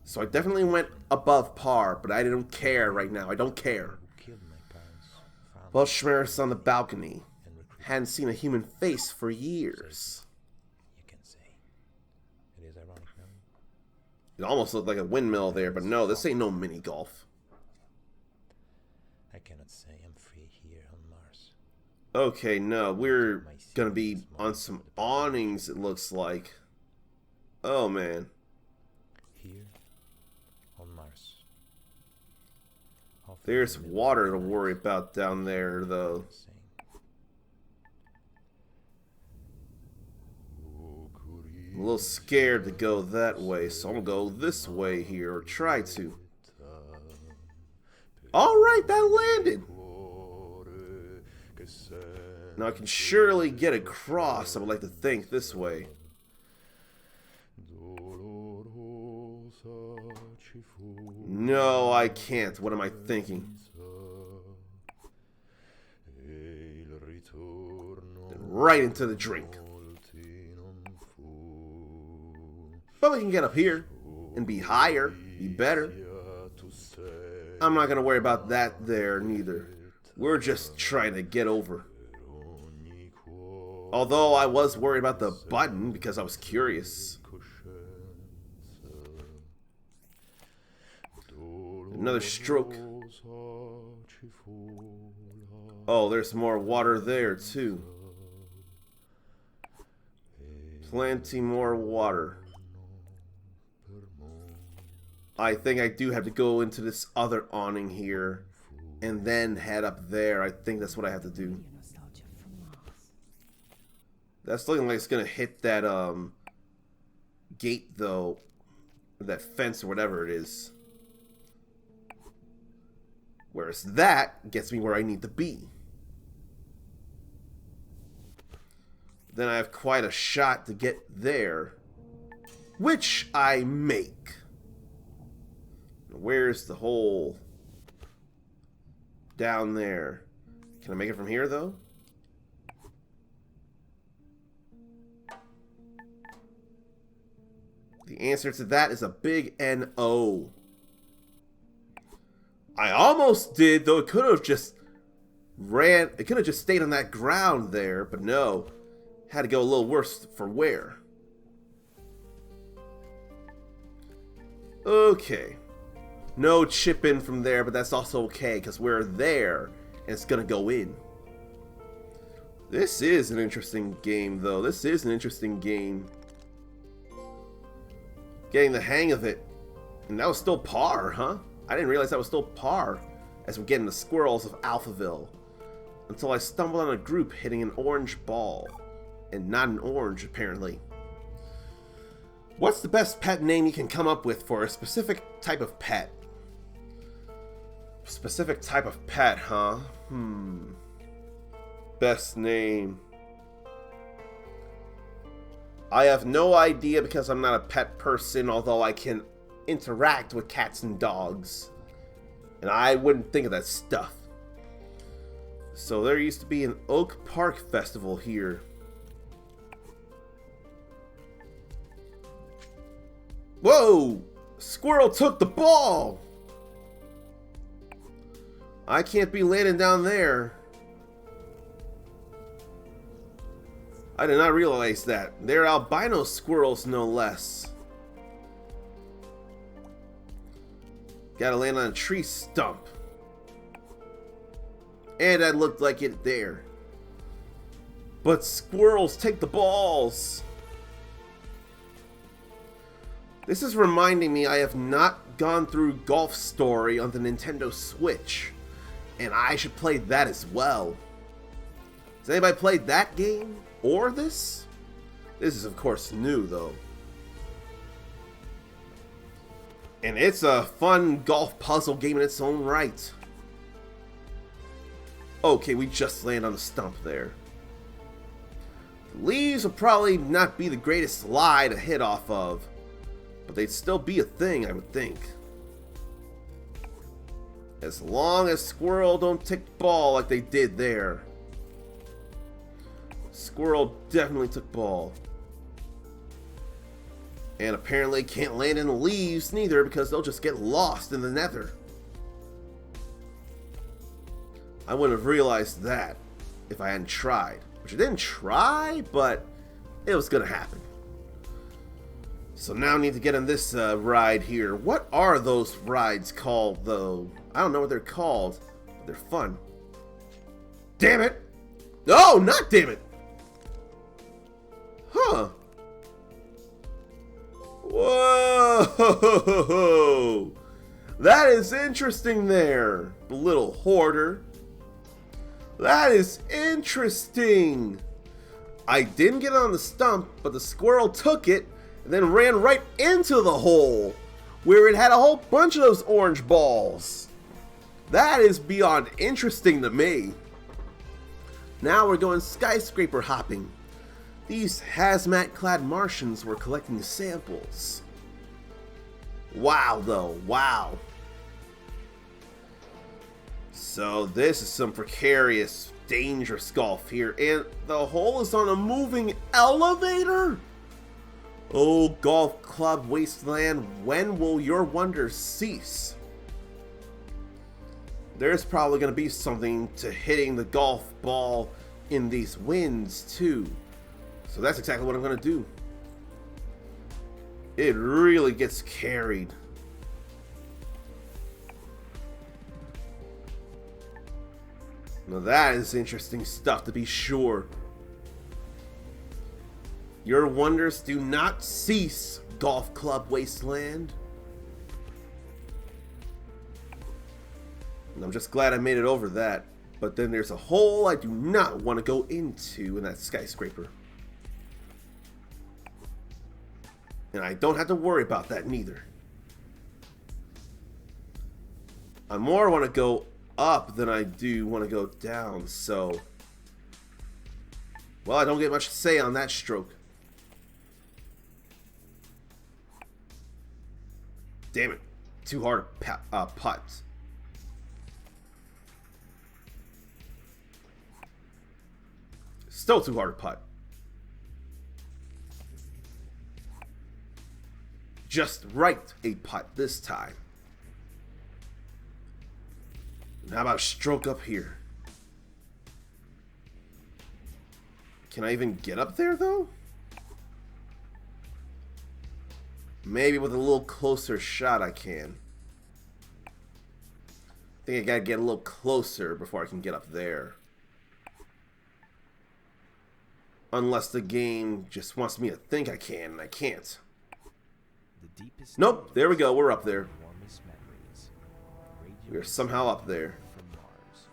So I definitely went above par, but I don't care right now. I don't care. Well, Schmer's on the balcony. Hadn't seen a human face for years. You can say. It is ironic, no? It almost looked like a windmill there, but no, this ain't no mini golf. I cannot say I'm free here on Mars. Okay, no, we're gonna be on some awnings, it looks like. Oh, man. Here on Mars. There's water to worry about down there, though. I'm a little scared to go that way, so I'm gonna go this way here, or try to. Alright, that landed! Now I can surely get across, I would like to think, this way. No, I can't. What am I thinking? Right into the drink. But we can get up here and be higher, be better. I'm not gonna worry about that there neither. We're just trying to get over. Although I was worried about the button because I was curious. Another stroke. Oh, there's more water there too. Plenty more water. I think I do have to go into this other awning here and then head up there. I think that's what I have to do. That's looking like it's gonna hit that gate though, or that fence or whatever it is. Whereas that gets me where I need to be. Then I have quite a shot to get there, which I make. Where's the hole? down there. Can I make it from here, though? The answer to that is a big N-O. I almost did, though. It could have just stayed on that ground there, but no. Had to go a little worse for wear. Okay. No chip in from there, but that's also okay, because we're there, and it's gonna go in. This is an interesting game, though. This is an interesting game. Getting the hang of it. And that was still par, huh? I didn't realize that was still par as we get in the squirrels of Alphaville. Until I stumbled on a group hitting an orange ball. And not an orange, apparently. What's the best pet name you can come up with for a specific type of pet? Specific type of pet, huh? Best name. I have no idea because I'm not a pet person, although I can interact with cats and dogs. And I wouldn't think of that stuff. So there used to be an Oak Park Festival here. Whoa! Squirrel took the ball! I can't be landing down there. I did not realize that. They're albino squirrels, no less. Gotta land on a tree stump. And I looked like it there. But squirrels take the balls. This is reminding me I have not gone through Golf Story on the Nintendo Switch. And I should play that as well. Has anybody played that game? Or this? This is of course new though. And it's a fun golf puzzle game in its own right. Okay, we just land on the stump there. The leaves will probably not be the greatest lie to hit off of. But they'd still be a thing, I would think. As long as squirrel don't take the ball like they did there. Squirrel definitely took ball. And apparently can't land in the leaves neither because they'll just get lost in the nether. I wouldn't have realized that if I hadn't tried. Which I didn't try, but it was gonna happen. So now I need to get on this ride here. What are those rides called though? I don't know what they're called, but they're fun. Damn it! No, not damn it! Huh. Whoa! That is interesting there, the little hoarder. That is interesting. I didn't get on the stump, but the squirrel took it and then ran right into the hole where it had a whole bunch of those orange balls. That is beyond interesting to me. Now we're going skyscraper hopping. These hazmat-clad Martians were collecting samples. Wow, though. Wow. So this is some precarious, dangerous golf here. And the hole is on a moving elevator? Oh, Golf Club Wasteland, when will your wonders cease? There's probably going to be something to hitting the golf ball in these winds, too. So that's exactly what I'm going to do. It really gets carried. Now that is interesting stuff to be sure. Your wonders do not cease, Golf Club Wasteland. And I'm just glad I made it over that. But then there's a hole I do not want to go into in that skyscraper. And I don't have to worry about that neither. I more want to go up than I do want to go down, so... Well, I don't get much to say on that stroke. Damn it. Too hard to putt. Still too hard to putt. Just right a putt this time. How about stroke up here? Can I even get up there though? Maybe with a little closer shot I can. I think I gotta get a little closer before I can get up there. Unless the game just wants me to think I can and I can't. The deepest Nope, there we go, we're up there. warmest memories. We are somehow up there. From Mars.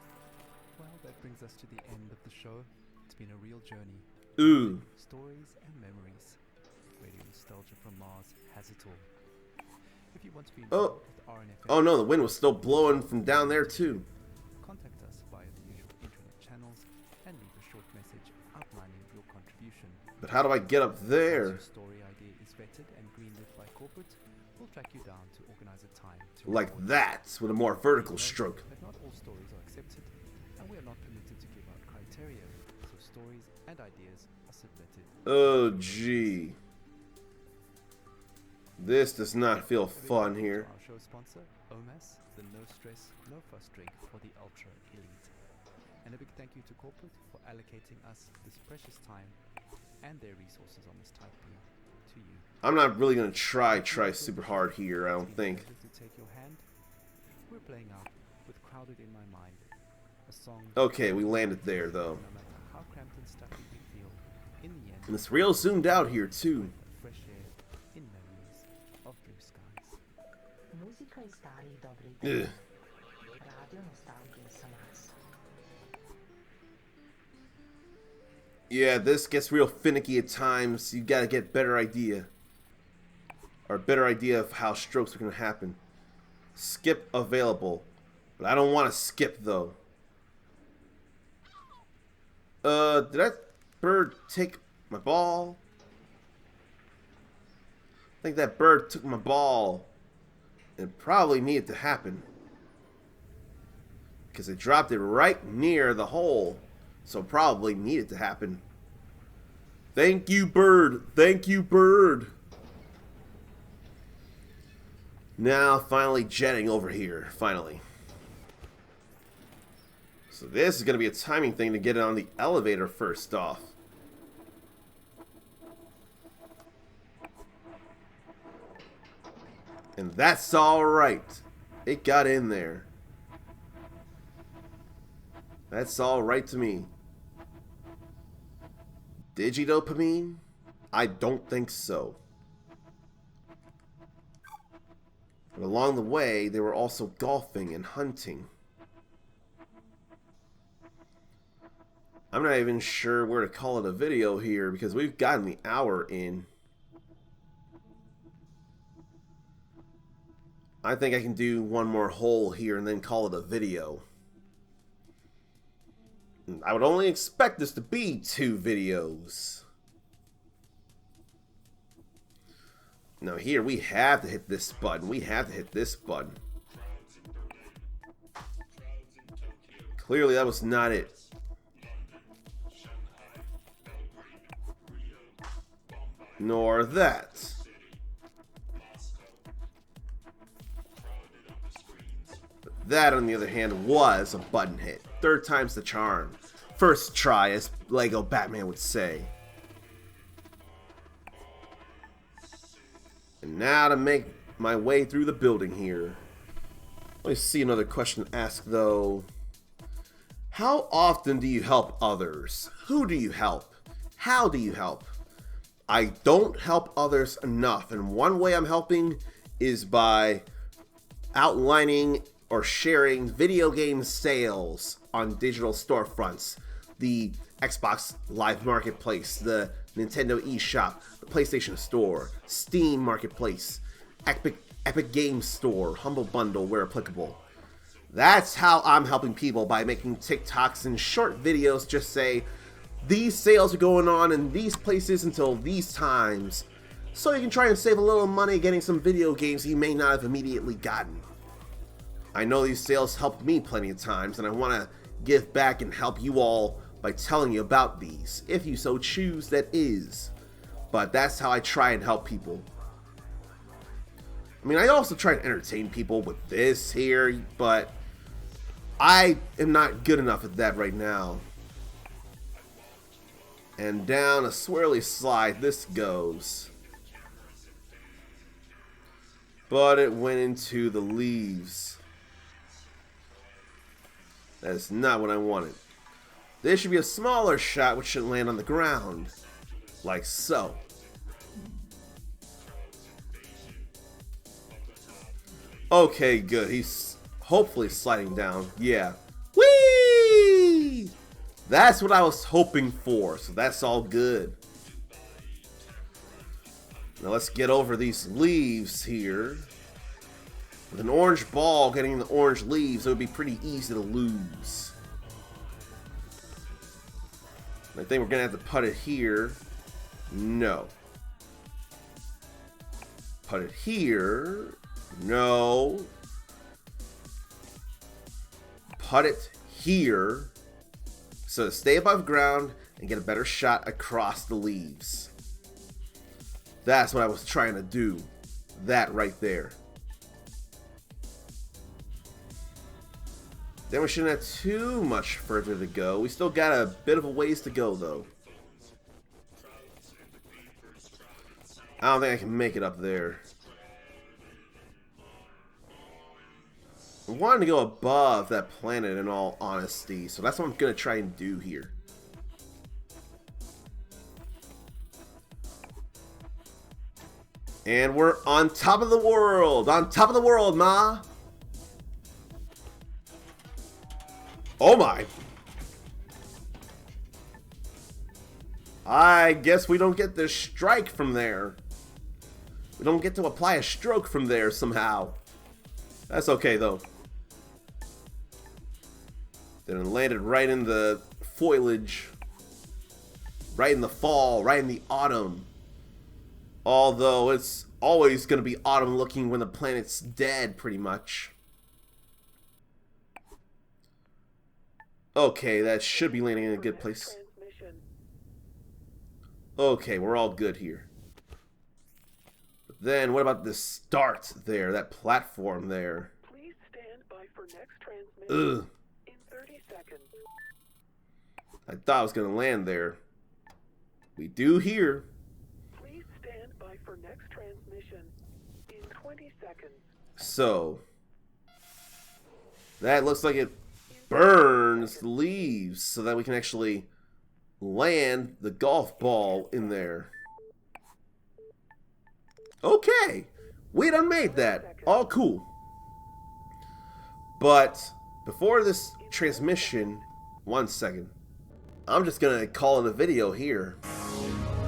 Well, that brings us to the end of the show. It's been a real journey. Ooh. Stories and memories. Radio Nostalgia from Mars has it all. If you want to be involved with RNFM, Oh no, the wind was still blowing from down there too. contact us via the usual internet channels and leave a short message outlining your contribution. But how do I get up Once there? your story idea is vetted and greenlit by corporate, we'll track you down to organize a time to Like record. that, with a more vertical Note stroke. that not all stories are accepted, and we are not permitted to give out criteria, so stories and ideas are submitted. Oh gee. This does not feel A big fun thank you to here. Our show sponsor, OMAS, the no stress, no fuss drink for the ultra elite. And a big thank you to corporate for allocating us this precious time and their resources on this tight beam to you. I'm not really gonna try super hard here, I don't It's been a think. pleasure to take your hand. We're playing out with Crowded in My Mind, a song. Okay, we landed there though. No matter how cramped and stuffy we feel, in the end, And it's real zoomed out here too. fresh air in memories of blue skies. Muzika i starih dobrih Ugh. dana. Radio nostalgije sa nas. Yeah, this gets real finicky at times. You gotta get better idea. Or a better idea of how strokes are gonna happen. Skip available. But I don't want to skip though. Did that bird take my ball? I think that bird took my ball. It probably needed to happen. Because it dropped it right near the hole. So probably needed to happen. Thank you, bird. Thank you, bird. Now, finally jetting over here. Finally. So this is going to be a timing thing to get it on the elevator first off. And that's alright. It got in there. That's alright to me. Digidopamine? I don't think so. But along the way, they were also golfing and hunting. I'm not even sure where to call it a video here because we've gotten the hour in. I think I can do one more hole here and then call it a video. I would only expect this to be 2 videos. Now here we have to hit this button. We have to hit this button. Clearly that was not it. Nor that. But that, on the other hand, was a button hit. 3rd time's the charm. First try, as Lego Batman would say. And now to make my way through the building here. Let me see another question asked though. How often do you help others? Who do you help? How do you help? I don't help others enough, and one way I'm helping is by outlining or sharing video game sales on digital storefronts. The Xbox Live Marketplace, the Nintendo eShop, the PlayStation Store, Steam Marketplace, Epic Games Store, Humble Bundle where applicable. That's how I'm helping people, by making TikToks and short videos just say, these sales are going on in these places until these times, so you can try and save a little money getting some video games you may not have immediately gotten. I know these sales helped me plenty of times, and I want to give back and help you all by telling you about these, if you so choose, that is. But that's how I try and help people. I mean, I also try to entertain people with this here, but I am not good enough at that right now. And down a swirly slide this goes. But it went into the leaves. That is not what I wanted. There should be a smaller shot which should land on the ground. Like so. Okay, good. He's hopefully sliding down. Yeah. Whee! That's what I was hoping for, so that's all good. Now let's get over these leaves here. With an orange ball getting the orange leaves, it would be pretty easy to lose. I think we're gonna have to putt it here. No. Putt it here. No. Putt it here. So stay above ground and get a better shot across the leaves. That's what I was trying to do. That right there. Then we shouldn't have too much further to go. We still got a bit of a ways to go though. I don't think I can make it up there. I wanted to go above that planet in all honesty, so that's what I'm going to try and do here. And we're on top of the world! On top of the world, ma! Oh my! I guess we don't get the strike from there. We don't get to apply a stroke from there somehow. That's okay though. Then it landed right in the foliage. Right in the fall, right in the autumn. Although it's always going to be autumn looking when the planet's dead, pretty much. Okay, that should be landing in a good place. Okay, we're all good here. But then, what about the start there, that platform there? Please stand by for next transmission. Ugh. In 30 seconds. I thought I was going to land there. We do here. Please stand by for next transmission. In 20 seconds. So, that looks like it burns the leaves so that we can actually land the golf ball in there. Okay, we done made that. All cool. But before this transmission, 1 second. I'm just gonna call it a video here.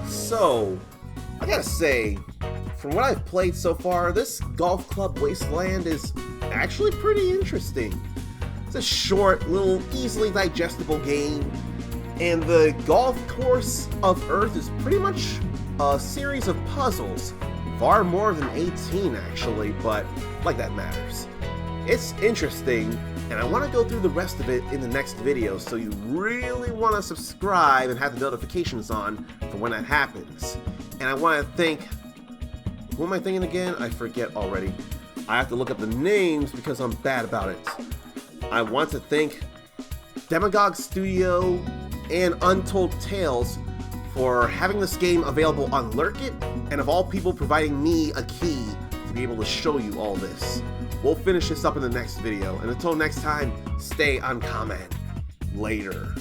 So, I gotta say, from what I've played so far, this golf club Wasteland is actually pretty interesting. It's a short, little, easily digestible game, and the golf course of Earth is pretty much a series of puzzles. Far more than 18 actually, but like that matters. It's interesting, and I want to go through the rest of it in the next video, so you really want to subscribe and have the notifications on for when that happens. And I want to thank, who am I thinking again? I forget already. I have to look up the names because I'm bad about it. I want to thank DEMAGOG Studio and Untold Tales for having this game available on LURKIT, and of all people providing me a key to be able to show you all this. We'll finish this up in the next video, and until next time, stay uncommon. Later.